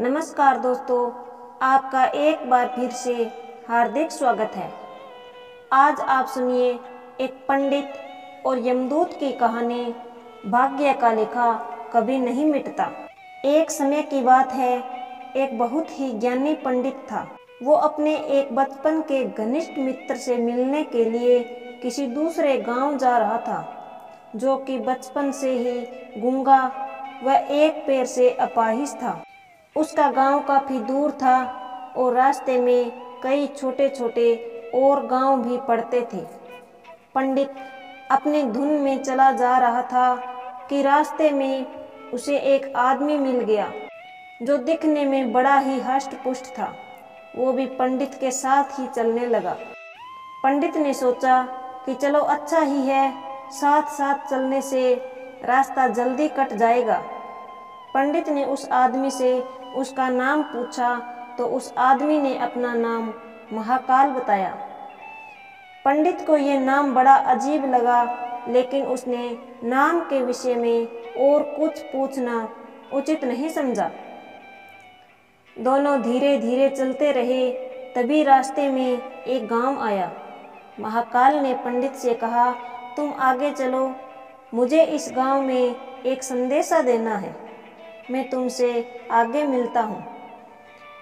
नमस्कार दोस्तों, आपका एक बार फिर से हार्दिक स्वागत है। आज आप सुनिए एक पंडित और यमदूत की कहानी। भाग्य का लिखा कभी नहीं मिटता। एक समय की बात है, एक बहुत ही ज्ञानी पंडित था। वो अपने एक बचपन के घनिष्ठ मित्र से मिलने के लिए किसी दूसरे गांव जा रहा था, जो कि बचपन से ही गूंगा व एक पैर से अपाहिज था। उसका गांव काफी दूर था और रास्ते में कई छोटे छोटे और गांव भी पड़ते थे। पंडित अपनी धुन में चला जा रहा था कि रास्ते में उसे एक आदमी मिल गया, जो दिखने में बड़ा ही हष्ट पुष्ट था। वो भी पंडित के साथ ही चलने लगा। पंडित ने सोचा कि चलो अच्छा ही है, साथ साथ चलने से रास्ता जल्दी कट जाएगा। पंडित ने उस आदमी से उसका नाम पूछा तो उस आदमी ने अपना नाम महाकाल बताया। पंडित को यह नाम बड़ा अजीब लगा, लेकिन उसने नाम के विषय में और कुछ पूछना उचित नहीं समझा। दोनों धीरे धीरे चलते रहे। तभी रास्ते में एक गांव आया। महाकाल ने पंडित से कहा, तुम आगे चलो, मुझे इस गांव में एक संदेशा देना है। मैं तुमसे आगे मिलता हूँ।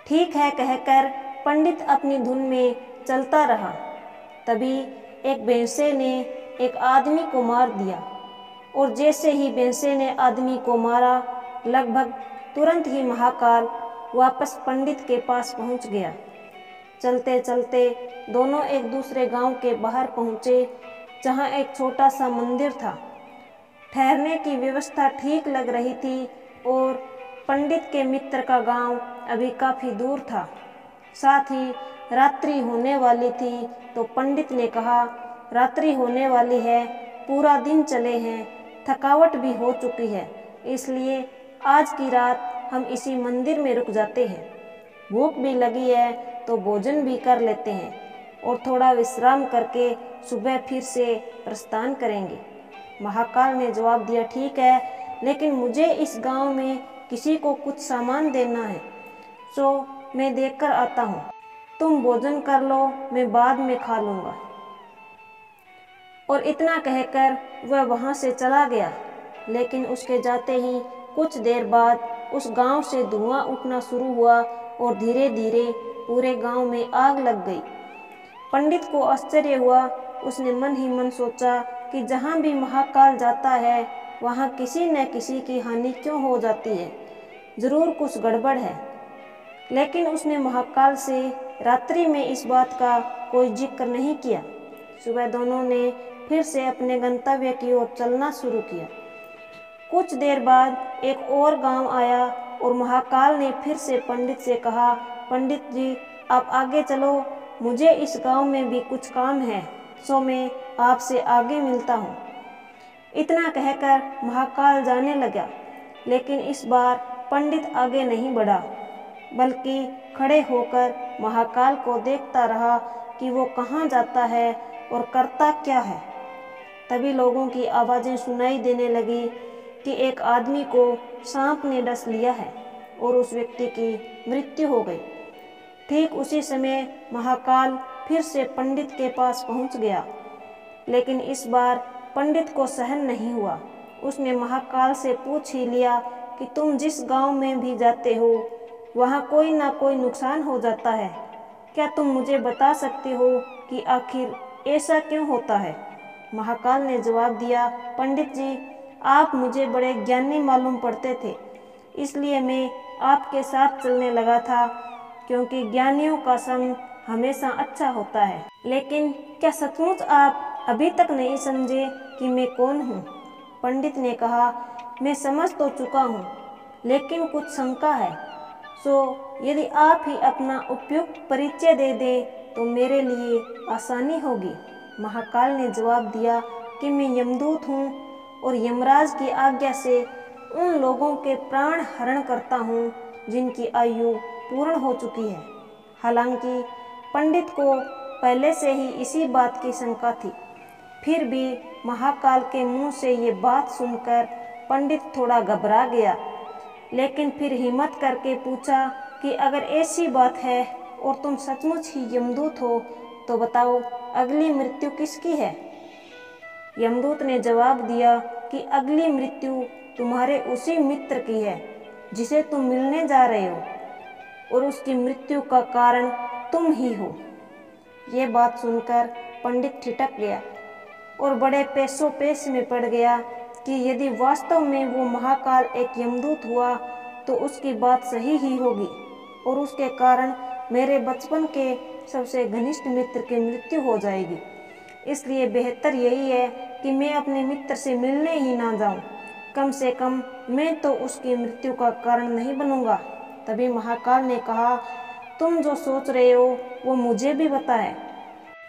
ठीक है कहकर पंडित अपनी धुन में चलता रहा। तभी एक भैंसे ने एक आदमी को मार दिया, और जैसे ही भैंसे ने आदमी को मारा, लगभग तुरंत ही महाकाल वापस पंडित के पास पहुँच गया। चलते चलते दोनों एक दूसरे गांव के बाहर पहुँचे, जहाँ एक छोटा सा मंदिर था। ठहरने की व्यवस्था ठीक लग रही थी और पंडित के मित्र का गांव अभी काफी दूर था। साथ ही रात्रि होने वाली थी, तो पंडित ने कहा, रात्रि होने वाली है, पूरा दिन चले हैं, थकावट भी हो चुकी है, इसलिए आज की रात हम इसी मंदिर में रुक जाते हैं। भूख भी लगी है तो भोजन भी कर लेते हैं और थोड़ा विश्राम करके सुबह फिर से प्रस्थान करेंगे। महाकाल ने जवाब दिया, ठीक है, लेकिन मुझे इस गांव में किसी को कुछ सामान देना है, तो मैं देखकर आता हूँ। तुम भोजन कर लो, मैं बाद में खा लूँगा। और इतना कहकर वह वहाँ से चला गया। लेकिन उसके जाते ही कुछ देर बाद उस गांव से धुआं उठना शुरू हुआ और धीरे धीरे पूरे गांव में आग लग गई। पंडित को आश्चर्य हुआ। उसने मन ही मन सोचा कि जहाँ भी महाकाल जाता है, वहाँ किसी न किसी की हानि क्यों हो जाती है, जरूर कुछ गड़बड़ है। लेकिन उसने महाकाल से रात्रि में इस बात का कोई जिक्र नहीं किया। सुबह दोनों ने फिर से अपने गंतव्य की ओर चलना शुरू किया। कुछ देर बाद एक और गांव आया और महाकाल ने फिर से पंडित से कहा, पंडित जी आप आगे चलो, मुझे इस गांव में भी कुछ काम है, सो मैं आपसे आगे मिलता हूँ। इतना कहकर महाकाल जाने लगा। लेकिन इस बार पंडित आगे नहीं बढ़ा, बल्कि खड़े होकर महाकाल को देखता रहा कि वो कहाँ जाता है और करता क्या है। तभी लोगों की आवाज़ें सुनाई देने लगी कि एक आदमी को सांप ने डस लिया है और उस व्यक्ति की मृत्यु हो गई। ठीक उसी समय महाकाल फिर से पंडित के पास पहुंच गया। लेकिन इस बार पंडित को सहन नहीं हुआ। उसने महाकाल से पूछ ही लिया कि तुम जिस गांव में भी जाते हो, वहां कोई ना कोई नुकसान हो जाता है। क्या तुम मुझे बता सकते हो कि आखिर ऐसा क्यों होता है? महाकाल ने जवाब दिया, पंडित जी आप मुझे बड़े ज्ञानी मालूम पड़ते थे, इसलिए मैं आपके साथ चलने लगा था, क्योंकि ज्ञानियों का संग हमेशा अच्छा होता है। लेकिन क्या सचमुच आप अभी तक नहीं समझे कि मैं कौन हूँ? पंडित ने कहा, मैं समझ तो चुका हूँ, लेकिन कुछ शंका है, सो यदि आप ही अपना उपयुक्त परिचय दे दें तो मेरे लिए आसानी होगी। महाकाल ने जवाब दिया कि मैं यमदूत हूँ और यमराज की आज्ञा से उन लोगों के प्राण हरण करता हूँ जिनकी आयु पूर्ण हो चुकी है। हालांकि पंडित को पहले से ही इसी बात की शंका थी, फिर भी महाकाल के मुंह से ये बात सुनकर पंडित थोड़ा घबरा गया। लेकिन फिर हिम्मत करके पूछा कि अगर ऐसी बात है और तुम सचमुच ही यमदूत हो तो बताओ अगली मृत्यु किसकी है। यमदूत ने जवाब दिया कि अगली मृत्यु तुम्हारे उसी मित्र की है जिसे तुम मिलने जा रहे हो, और उसकी मृत्यु का कारण तुम ही हो। ये बात सुनकर पंडित ठिठक गया और बड़े पेशो पेश में पड़ गया कि यदि वास्तव में वो महाकाल एक यमदूत हुआ तो उसकी बात सही ही होगी और उसके कारण मेरे बचपन के सबसे घनिष्ठ मित्र की मृत्यु हो जाएगी। इसलिए बेहतर यही है कि मैं अपने मित्र से मिलने ही ना जाऊं। कम से कम मैं तो उसकी मृत्यु का कारण नहीं बनूंगा। तभी महाकाल ने कहा, तुम जो सोच रहे हो वो मुझे भी पता है,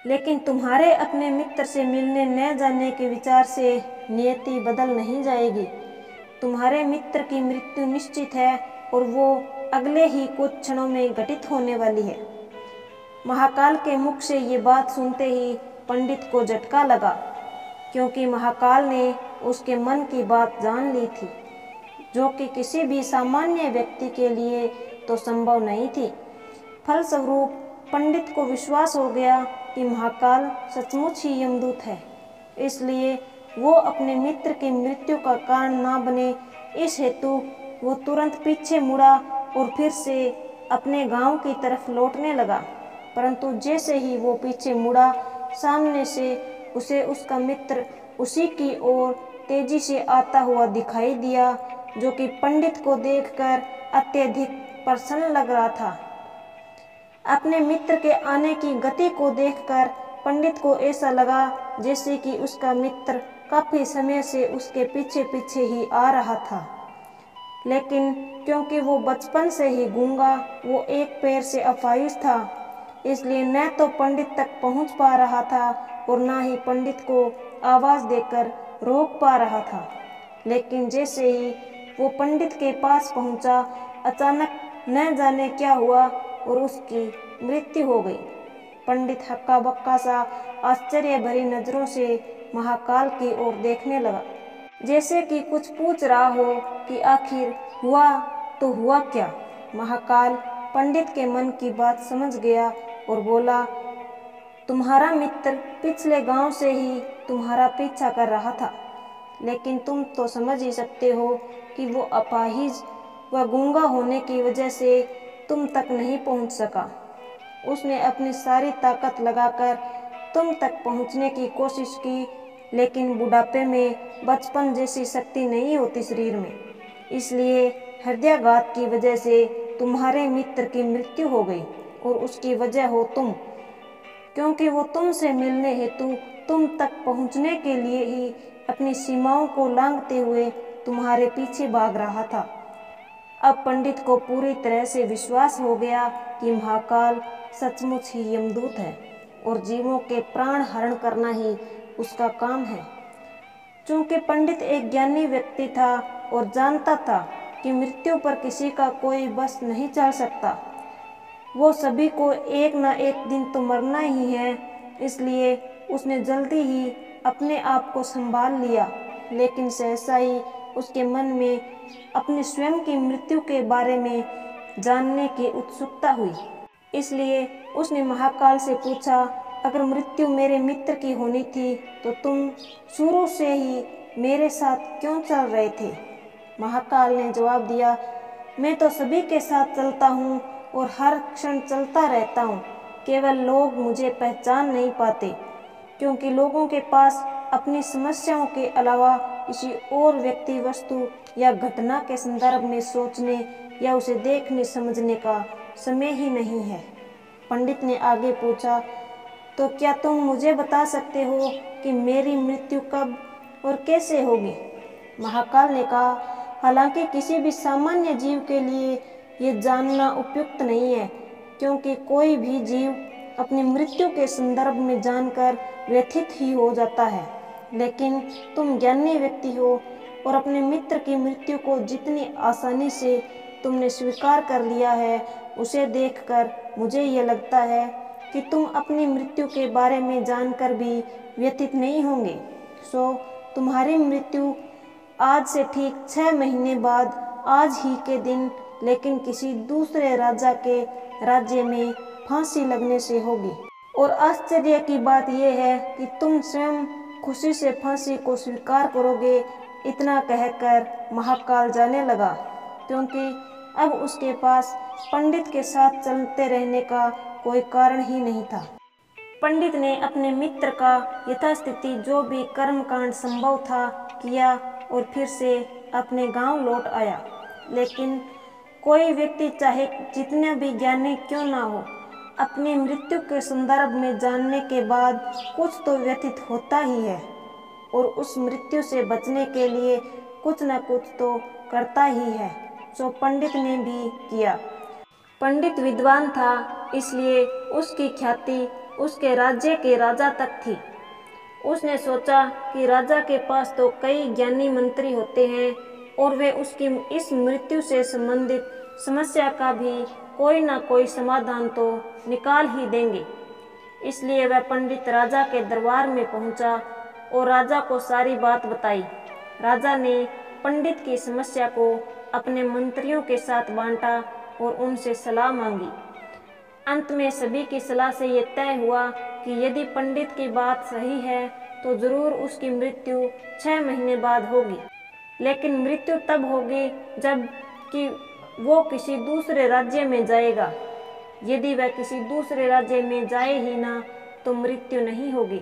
लेकिन तुम्हारे अपने मित्र से मिलने न जाने के विचार से नियति बदल नहीं जाएगी। तुम्हारे मित्र की मृत्यु निश्चित है और वो अगले ही कुछ क्षणों में घटित होने वाली है। महाकाल के मुख से ये बात सुनते ही पंडित को झटका लगा, क्योंकि महाकाल ने उसके मन की बात जान ली थी, जो कि किसी भी सामान्य व्यक्ति के लिए तो संभव नहीं थी। फलस्वरूप पंडित को विश्वास हो गया कि महाकाल सचमुच ही यमदूत है। इसलिए वो अपने मित्र की मृत्यु का कारण ना बने, इस हेतु वो तुरंत पीछे मुड़ा और फिर से अपने गांव की तरफ लौटने लगा। परंतु जैसे ही वो पीछे मुड़ा, सामने से उसे उसका मित्र उसी की ओर तेजी से आता हुआ दिखाई दिया, जो कि पंडित को देखकर अत्यधिक प्रसन्न लग रहा था। अपने मित्र के आने की गति को देखकर पंडित को ऐसा लगा जैसे कि उसका मित्र काफी समय से उसके पीछे पीछे ही आ रहा था। लेकिन क्योंकि वो बचपन से ही गूंगा, वो एक पैर से अपाहिज था, इसलिए न तो पंडित तक पहुंच पा रहा था और न ही पंडित को आवाज देकर रोक पा रहा था। लेकिन जैसे ही वो पंडित के पास पहुंचा, अचानक न जाने क्या हुआ और उसकी मृत्यु हो गई। पंडित हक्का बक्का सा आश्चर्य भरी नजरों से महाकाल की ओर देखने लगा, जैसे कि कुछ पूछ रहा हो कि आखिर हुआ तो हुआ क्या। महाकाल पंडित के मन की बात समझ गया और बोला, तुम्हारा मित्र पिछले गांव से ही तुम्हारा पीछा कर रहा था, लेकिन तुम तो समझ ही सकते हो कि वो अपाहिज व गूंगा होने की वजह से तुम तक नहीं पहुंच सका। उसने अपनी सारी ताकत लगाकर तुम तक पहुंचने की कोशिश की, लेकिन बुढ़ापे में बचपन जैसी शक्ति नहीं होती शरीर में, इसलिए हृदयाघात की वजह से तुम्हारे मित्र की मृत्यु हो गई और उसकी वजह हो तुम, क्योंकि वो तुमसे मिलने हेतु तुम तक पहुंचने के लिए ही अपनी सीमाओं को लांघते हुए तुम्हारे पीछे भाग रहा था। अब पंडित को पूरी तरह से विश्वास हो गया कि महाकाल सचमुच ही यमदूत है और जीवों के प्राण हरण करना ही उसका काम है। चूंकि पंडित एक ज्ञानी व्यक्ति था और जानता था कि मृत्यु पर किसी का कोई बस नहीं चल सकता, वो सभी को एक ना एक दिन तो मरना ही है, इसलिए उसने जल्दी ही अपने आप को संभाल लिया। लेकिन सहसा ही उसके मन में अपने स्वयं की मृत्यु के बारे में जानने की उत्सुकता हुई। इसलिए उसने महाकाल से पूछा, अगर मृत्यु मेरे मित्र की होनी थी तो तुम शुरू से ही मेरे साथ क्यों चल रहे थे। महाकाल ने जवाब दिया, मैं तो सभी के साथ चलता हूँ और हर क्षण चलता रहता हूँ, केवल लोग मुझे पहचान नहीं पाते, क्योंकि लोगों के पास अपनी समस्याओं के अलावा किसी और व्यक्ति, वस्तु या घटना के संदर्भ में सोचने या उसे देखने समझने का समय ही नहीं है। पंडित ने आगे पूछा, तो क्या तुम मुझे बता सकते हो कि मेरी मृत्यु कब और कैसे होगी। महाकाल ने कहा, हालांकि किसी भी सामान्य जीव के लिए ये जानना उपयुक्त नहीं है, क्योंकि कोई भी जीव अपनी मृत्यु के संदर्भ में जानकर व्यथित ही हो जाता है, लेकिन तुम ज्ञानी व्यक्ति हो और अपने मित्र की मृत्यु को जितनी आसानी से तुमने स्वीकार कर लिया है, उसे देखकर मुझे ये लगता है कि तुम अपनी मृत्यु के बारे में जानकर भी व्यथित नहीं होंगे। सो तुम्हारी मृत्यु आज से ठीक 6 महीने बाद आज ही के दिन लेकिन किसी दूसरे राजा के राज्य में फांसी लगने से होगी। और आश्चर्य की बात यह है कि तुम स्वयं खुशी से फांसी को स्वीकार करोगे। इतना कहकर महाकाल जाने लगा, क्योंकि अब उसके पास पंडित के साथ चलते रहने का कोई कारण ही नहीं था। पंडित ने अपने मित्र का यथास्थिति जो भी कर्मकांड संभव था किया और फिर से अपने गांव लौट आया। लेकिन कोई व्यक्ति चाहे जितना भी ज्ञानी क्यों ना हो, अपनी मृत्यु के संदर्भ में जानने के बाद कुछ तो व्यथित होता ही है और उस मृत्यु से बचने के लिए कुछ न कुछ तो करता ही है, जो पंडित ने भी किया। पंडित विद्वान था, इसलिए उसकी ख्याति उसके राज्य के राजा तक थी। उसने सोचा कि राजा के पास तो कई ज्ञानी मंत्री होते हैं और वे उसकी इस मृत्यु से संबंधित समस्या का भी कोई ना कोई समाधान तो निकाल ही देंगे। इसलिए वह पंडित राजा के दरबार में पहुंचा और राजा को सारी बात बताई। राजा ने पंडित की समस्या को अपने मंत्रियों के साथ बांटा और उनसे सलाह मांगी। अंत में सभी की सलाह से ये तय हुआ कि यदि पंडित की बात सही है तो जरूर उसकी मृत्यु 6 महीने बाद होगी, लेकिन मृत्यु तब होगी जब कि वो किसी दूसरे राज्य में जाएगा। यदि वह किसी दूसरे राज्य में जाए ही ना तो मृत्यु नहीं होगी।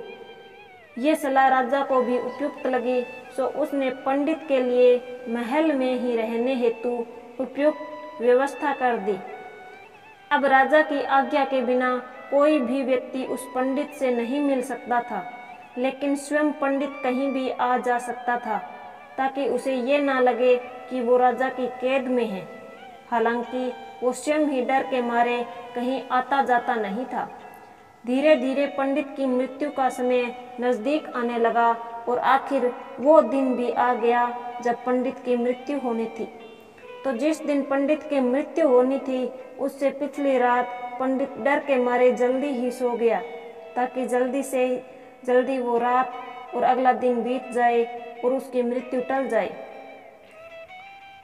ये सलाह राजा को भी उपयुक्त लगी, तो उसने पंडित के लिए महल में ही रहने हेतु उपयुक्त व्यवस्था कर दी। अब राजा की आज्ञा के बिना कोई भी व्यक्ति उस पंडित से नहीं मिल सकता था, लेकिन स्वयं पंडित कहीं भी आ जा सकता था, ताकि उसे ये ना लगे कि वो राजा की कैद में है। हालांकि वो स्वयं ही डर के मारे कहीं आता जाता नहीं था। धीरे धीरे पंडित की मृत्यु का समय नज़दीक आने लगा और आखिर वो दिन भी आ गया जब पंडित की मृत्यु होनी थी। तो जिस दिन पंडित की मृत्यु होनी थी उससे पिछली रात पंडित डर के मारे जल्दी ही सो गया, ताकि जल्दी से जल्दी वो रात और अगला दिन बीत जाए और उसकी मृत्यु टल जाए।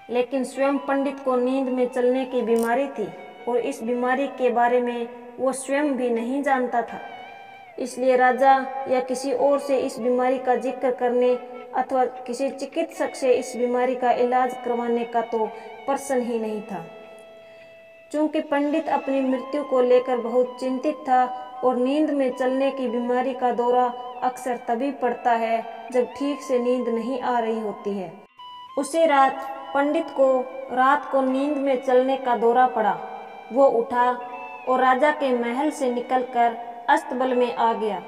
लेकिन स्वयं पंडित को नींद में चलने की बीमारी थी और इस बीमारी के बारे में वो स्वयं भी नहीं जानता था। इसलिए राजा या किसी और से इस बीमारी का जिक्र करने अथवा किसी चिकित्सक से इस बीमारी का इलाज करवाने का तो प्रश्न ही नहीं था। चूंकि पंडित अपनी मृत्यु को लेकर बहुत चिंतित था और नींद में चलने की बीमारी का दौरा अक्सर तभी पड़ता है जब ठीक से नींद नहीं आ रही होती है। उसी रात पंडित को रात को नींद में चलने का दौरा पड़ा। वो उठा और राजा के महल से निकलकर अस्तबल में आ गया।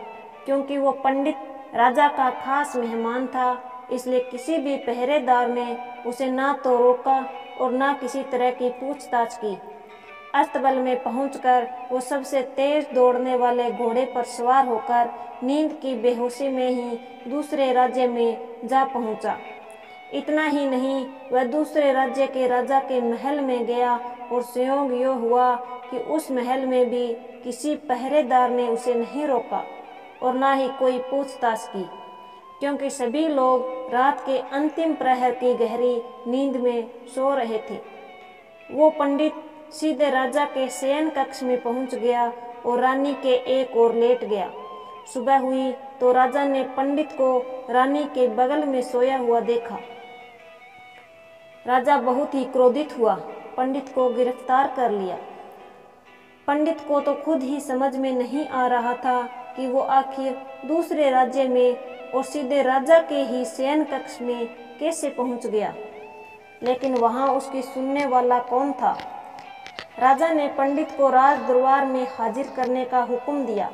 क्योंकि वो पंडित राजा का खास मेहमान था, इसलिए किसी भी पहरेदार ने उसे ना तो रोका और ना किसी तरह की पूछताछ की। अस्तबल में पहुंचकर वो सबसे तेज दौड़ने वाले घोड़े पर सवार होकर नींद की बेहोशी में ही दूसरे राज्य में जा पहुंचा। इतना ही नहीं, वह दूसरे राज्य के राजा के महल में गया और संयोग यो हुआ कि उस महल में भी किसी पहरेदार ने उसे नहीं रोका और ना ही कोई पूछताछ की, क्योंकि सभी लोग रात के अंतिम प्रहर की गहरी नींद में सो रहे थे। वो पंडित सीधे राजा के शयन कक्ष में पहुंच गया और रानी के एक ओर लेट गया। सुबह हुई तो राजा ने पंडित को रानी के बगल में सोया हुआ देखा। राजा बहुत ही क्रोधित हुआ, पंडित को गिरफ्तार कर लिया। पंडित को तो खुद ही समझ में नहीं आ रहा था कि वो आखिर दूसरे राज्य में और सीधे राजा के ही शयन कक्ष में कैसे पहुंच गया। लेकिन वहां उसकी सुनने वाला कौन था। राजा ने पंडित को राज दरबार में हाजिर करने का हुक्म दिया।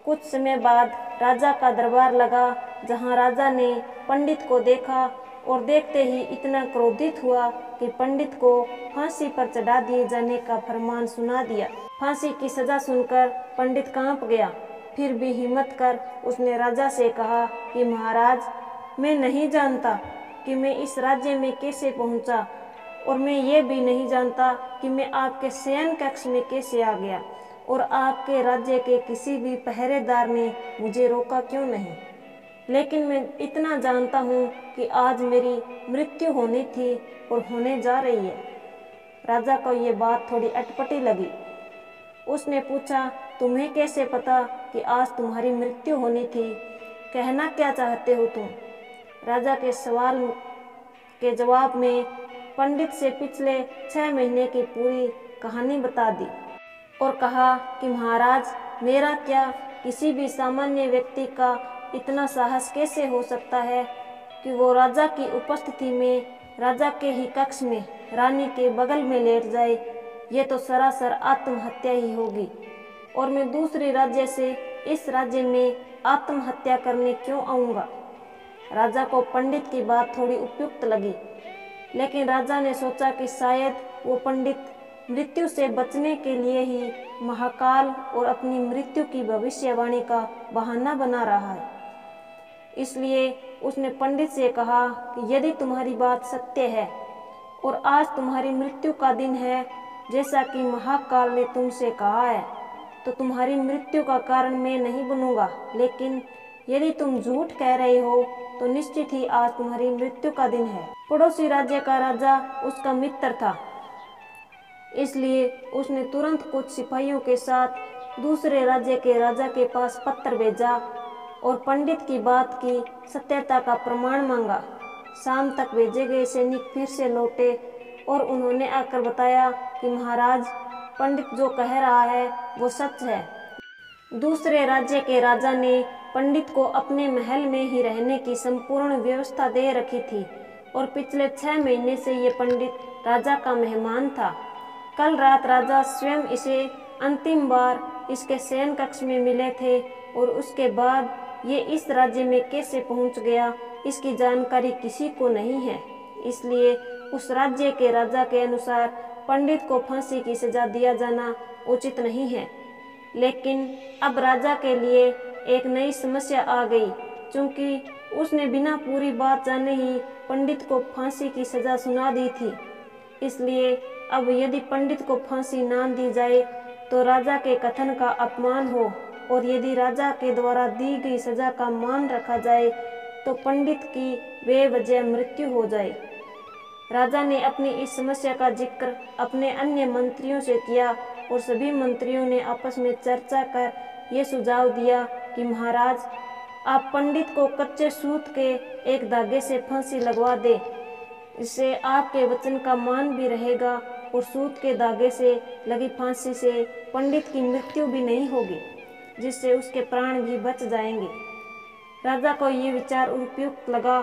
कुछ समय बाद राजा का दरबार लगा, जहां राजा ने पंडित को देखा और देखते ही इतना क्रोधित हुआ कि पंडित को फांसी पर चढ़ा दिए जाने का फरमान सुना दिया। फांसी की सजा सुनकर पंडित कांप गया। फिर भी हिम्मत कर उसने राजा से कहा कि महाराज, मैं नहीं जानता कि मैं इस राज्य में कैसे पहुंचा और मैं ये भी नहीं जानता कि मैं आपके शयन कक्ष में कैसे आ गया और आपके राज्य के किसी भी पहरेदार ने मुझे रोका क्यों नहीं। लेकिन मैं इतना जानता हूँ कि आज मेरी मृत्यु होनी थी और होने जा रही है। राजा को ये बात थोड़ी अटपटी लगी। उसने पूछा, तुम्हें कैसे पता कि आज तुम्हारी मृत्यु होनी थी? कहना क्या चाहते हो तुम? राजा के सवाल के जवाब में पंडित से पिछले 6 महीने की पूरी कहानी बता दी और कहा कि महाराज, मेरा क्या, किसी भी सामान्य व्यक्ति का इतना साहस कैसे हो सकता है कि वो राजा की उपस्थिति में राजा के ही कक्ष में रानी के बगल में लेट जाए? ये तो सरासर आत्महत्या ही होगी, और मैं दूसरे राज्य से इस राज्य में आत्महत्या करने क्यों आऊँगा? राजा को पंडित की बात थोड़ी उपयुक्त लगी, लेकिन राजा ने सोचा कि शायद वो पंडित मृत्यु से बचने के लिए ही महाकाल और अपनी मृत्यु की भविष्यवाणी का बहाना बना रहा है। इसलिए उसने पंडित से कहा कि यदि तुम्हारी बात सत्य है और आज तुम्हारी मृत्यु का दिन है, जैसा कि महाकाल ने तुमसे कहा है, तो तुम्हारी मृत्यु का कारण मैं नहीं बनूंगा। लेकिन यदि तुम झूठ कह रहे हो तो निश्चित ही आज तुम्हारी मृत्यु का दिन है। पड़ोसी राज्य का राजा उसका मित्र था, इसलिए उसने तुरंत कुछ सिपाहियों के साथ दूसरे राज्य के राजा के पास पत्र भेजा और पंडित की बात की सत्यता का प्रमाण मांगा। शाम तक भेजे गए सैनिक फिर से लौटे और उन्होंने आकर बताया कि महाराज, पंडित जो कह रहा है वो सच है। दूसरे राज्य के राजा ने पंडित को अपने महल में ही रहने की संपूर्ण व्यवस्था दे रखी थी और पिछले 6 महीने से ये पंडित राजा का मेहमान था। कल रात राजा स्वयं इसे अंतिम बार इसके शयन कक्ष में मिले थे और उसके बाद ये इस राज्य में कैसे पहुंच गया, इसकी जानकारी किसी को नहीं है। इसलिए उस राज्य के राजा के अनुसार पंडित को फांसी की सजा दिया जाना उचित नहीं है। लेकिन अब राजा के लिए एक नई समस्या आ गई, क्योंकि उसने बिना पूरी बात जाने ही पंडित को फांसी की सजा सुना दी थी। इसलिए अब यदि पंडित को फांसी ना दी जाए तो राजा के कथन का अपमान हो, और यदि राजा के द्वारा दी गई सजा का मान रखा जाए तो पंडित की बेवजह मृत्यु हो जाए। राजा ने अपनी इस समस्या का जिक्र अपने अन्य मंत्रियों से किया और सभी मंत्रियों ने आपस में चर्चा कर ये सुझाव दिया कि महाराज, आप पंडित को कच्चे सूत के एक धागे से फांसी लगवा दे। इससे आपके वचन का मान भी रहेगा और सूत के धागे से लगी फांसी से पंडित की मृत्यु भी नहीं होगी, जिससे उसके प्राण भी बच जाएंगे। राजा को ये विचार उपयुक्त लगा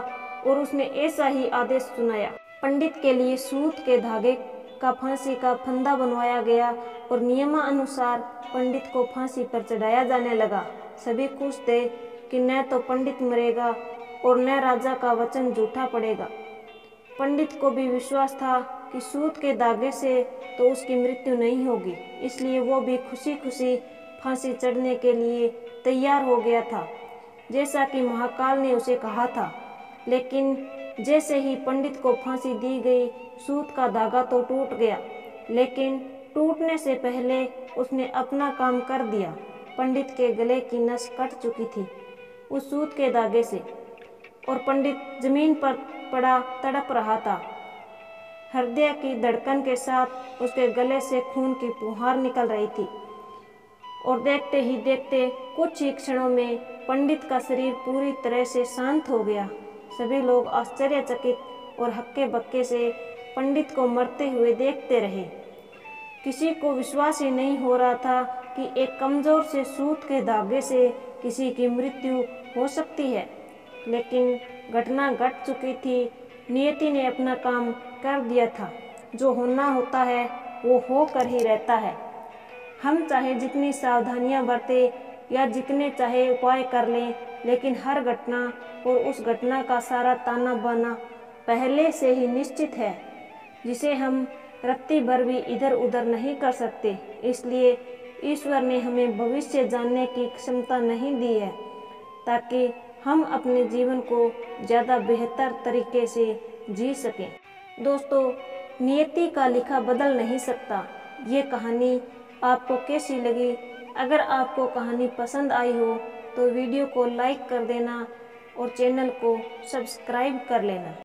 और उसने ऐसा ही आदेश सुनाया। पंडित के लिए सूत के धागे का फांसी का फंदा बनवाया गया और नियमानुसार पंडित को फांसी पर चढ़ाया जाने लगा। सभी खुश थे कि न तो पंडित मरेगा और न राजा का वचन झूठा पड़ेगा। पंडित को भी विश्वास था कि सूत के धागे से तो उसकी मृत्यु नहीं होगी, इसलिए वो भी खुशी खुशी फांसी चढ़ने के लिए तैयार हो गया था, जैसा कि महाकाल ने उसे कहा था। लेकिन जैसे ही पंडित को फांसी दी गई, सूत का धागा तो टूट गया, लेकिन टूटने से पहले उसने अपना काम कर दिया। पंडित के गले की नस कट चुकी थी उस सूत के धागे से, और पंडित जमीन पर पड़ा तड़प रहा था। हृदय की धड़कन के साथ उसके गले से खून की फुहार निकल रही थी, और देखते ही देखते कुछ ही क्षणों में पंडित का शरीर पूरी तरह से शांत हो गया। सभी लोग आश्चर्यचकित और हक्के बक्के से पंडित को मरते हुए देखते रहे। किसी को विश्वास ही नहीं हो रहा था कि एक कमजोर से सूत के धागे से किसी की मृत्यु हो सकती है, लेकिन घटना घट चुकी थी। नियति ने अपना काम कर दिया था। जो होना होता है वो होकर ही रहता है। हम चाहे जितनी सावधानियां बरतें या जितने चाहे उपाय कर लें, लेकिन हर घटना और उस घटना का सारा ताना बाना पहले से ही निश्चित है, जिसे हम रत्ती भर भी इधर उधर नहीं कर सकते। इसलिए ईश्वर ने हमें भविष्य जानने की क्षमता नहीं दी है, ताकि हम अपने जीवन को ज़्यादा बेहतर तरीके से जी सकें। दोस्तों, नियति का लिखा बदल नहीं सकता। ये कहानी आपको कैसी लगी? अगर आपको कहानी पसंद आई हो तो वीडियो को लाइक कर देना और चैनल को सब्सक्राइब कर लेना।